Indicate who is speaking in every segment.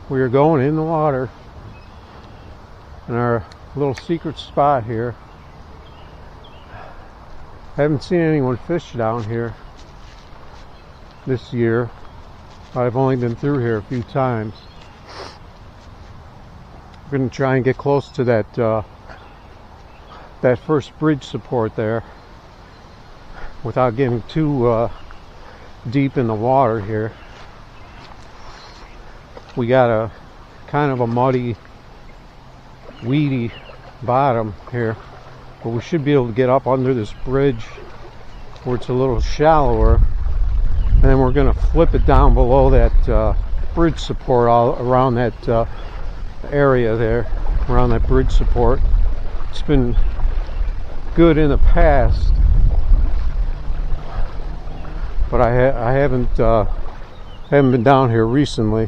Speaker 1: We are going in the water in our little secret spot here. I haven't seen anyone fish down here this year. I've only been through here a few times. We're going to try and get close to that first bridge support there without getting too deep in the water here. We got a kind of a muddy, weedy bottom here, but we should be able to get up under this bridge where it's a little shallower, and then we're going to flip it down below that bridge support, all around that area there, around that bridge support. It's been good in the past, but I haven't been down here recently.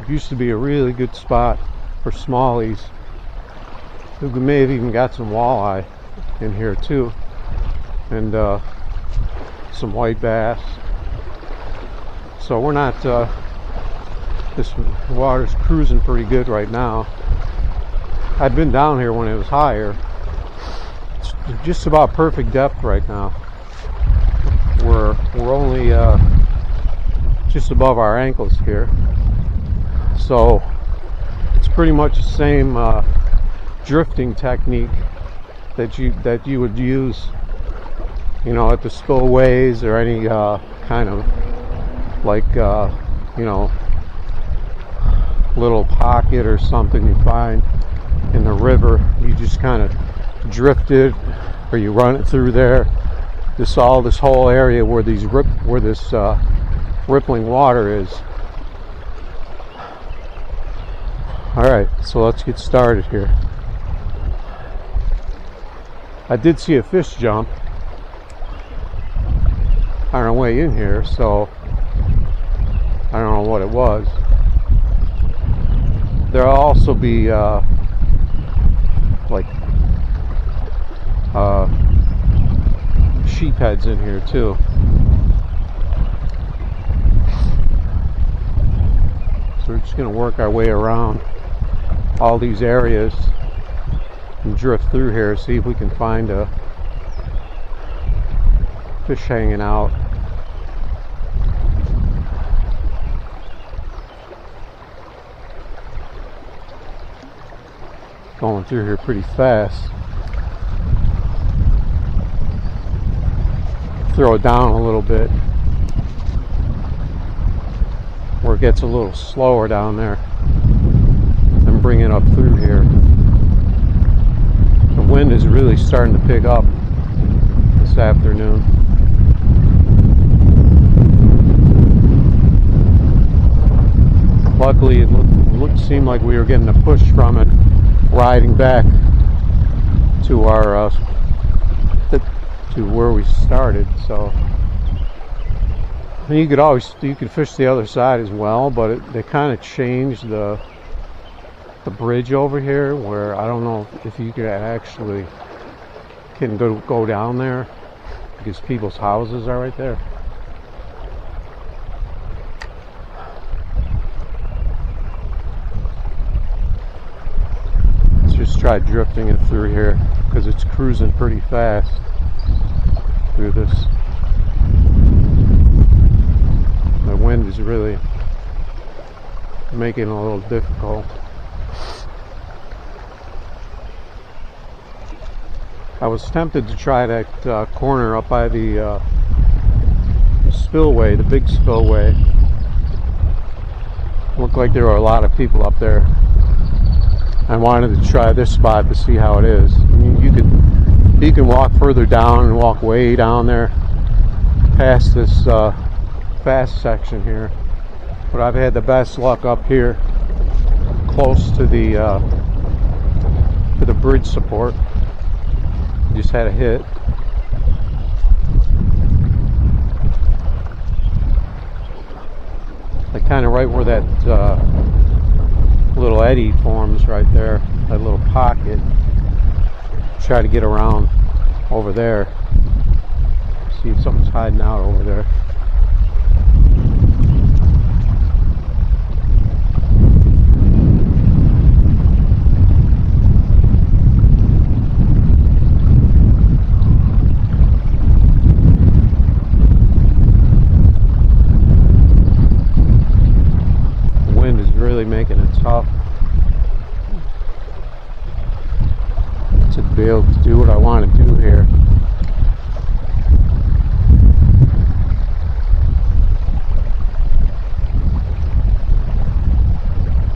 Speaker 1: It used to be a really good spot for smallies. We may have even got some walleye in here too, and some white bass. So we're not, this water's cruising pretty good right now. I've been down here when it was higher. It's just about perfect depth right now. We're only just above our ankles here. So it's pretty much the same drifting technique that you would use, you know, at the spillways or any kind of like you know, little pocket or something you find in the river. You just kind of drift it, or you run it through there. This whole area where this rippling water is. Alright, so let's get started here. I did see a fish jump on our way in here, so I don't know what it was. There'll also be like sheepheads in here too. So we're just going to work our way around all these areas and drift through here, see if we can find a fish hanging out. Going through here pretty fast. Throw it down a little bit where it gets a little slower down there, and bring it up through here. The wind is really starting to pick up this afternoon. Luckily, it seemed like we were getting a push from it riding back to our to where we started. So you could fish the other side as well, but they kind of changed the bridge over here, where I don't know if you could actually go down there, because people's houses are right there. Let's just try drifting it through here, because it's cruising pretty fast through this. The wind is really making it a little difficult. I was tempted to try that corner up by the spillway, the big spillway. Looked like there were a lot of people up there. I wanted to try this spot to see how it is. I mean, you can walk further down and walk way down there past this fast section here, but I've had the best luck up here close to the bridge support. Just had a hit. Like kind of right where that little eddy forms right there, that little pocket. Try to get around over there. See if something's hiding out over there. be able to do what I want to do here.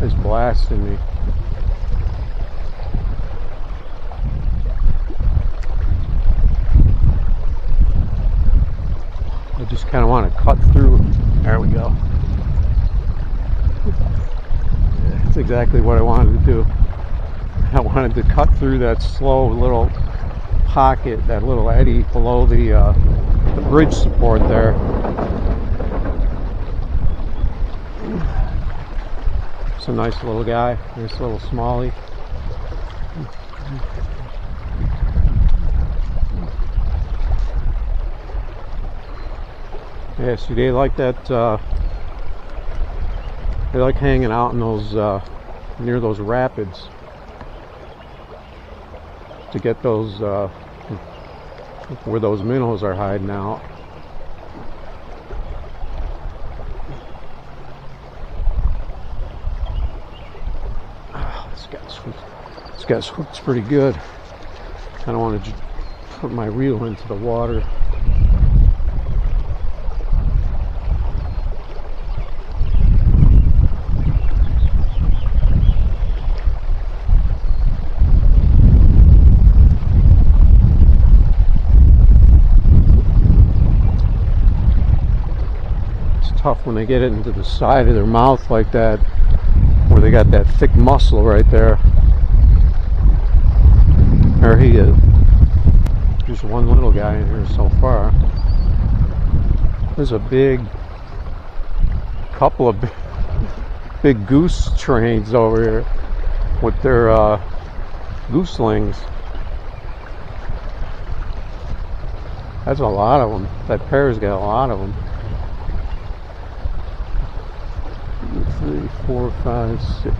Speaker 1: It's blasting me. I just kind of want to cut through. There we go. That's exactly what I wanted to do. I wanted to cut through that slow little pocket, that little eddy below the bridge support there. It's a nice little guy, nice little smallie. Yeah, see, they like that. They like hanging out in those near those rapids to get those where those minnows are hiding out. This guy's hooked pretty good. I don't want to put my reel into the water. It's tough when they get it into the side of their mouth like that, where they got that thick muscle right there. There he is. Just one little guy in here so far. There's a couple of big goose trains over here with their gooselings. That's a lot of them. That pair's got a lot of them. 3, 4, 5, 6.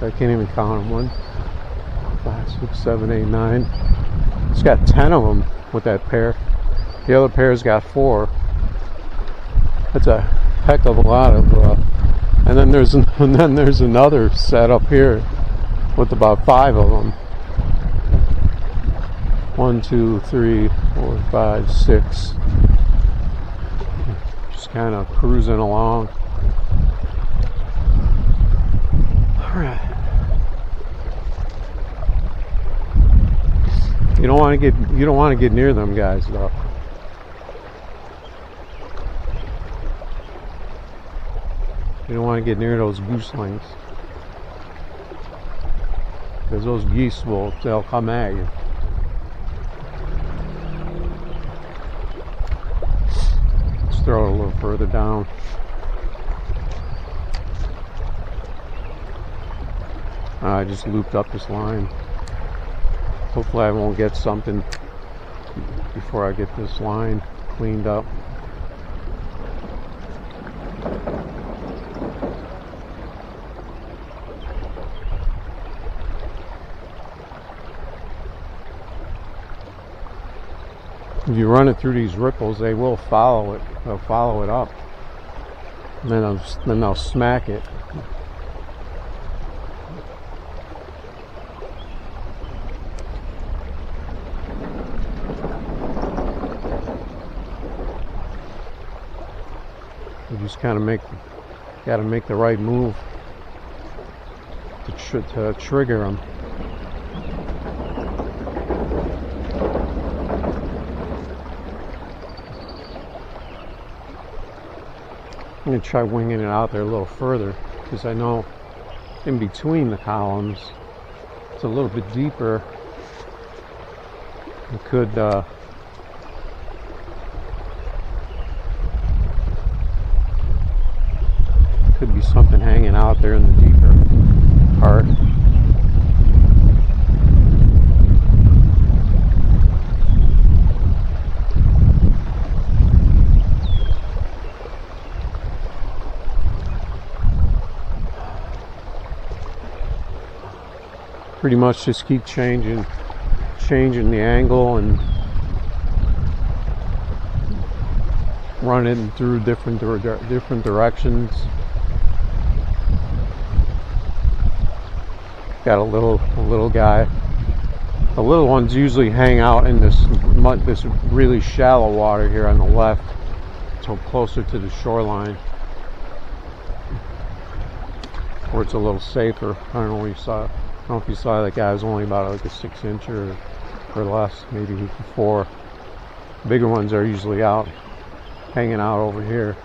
Speaker 1: I can't even count them. 1, 5, 6, 7, 8, 9. It's got 10 of them with that pair. The other pair's got 4. That's a heck of a lot of. And then there's another set up here with about 5 of them. 1, 2, 3, 4, 5, 6. Just kind of cruising along. All right. You don't want to get near them guys though. You don't want to get near those gooselings, because those geese they'll come at you. Let's throw it a little further down. I just looped up this line. Hopefully I won't get something before I get this line cleaned up. If you run it through these ripples, they will follow it. They'll follow it up, and then they'll smack it. You just kind of gotta make the right move to trigger them. I'm going to try winging it out there a little further, because I know in between the columns it's a little bit deeper. It could be something hanging out there in the deeper part. Pretty much just keep changing the angle and run it through different directions. Got a little guy The little ones usually hang out in this really shallow water here on the left, so closer to the shoreline, where it's a little safer. I don't know what you saw. I don't know if you saw that guy was only about like a 6-incher or less, maybe 4. Bigger ones are usually out, hanging out over here.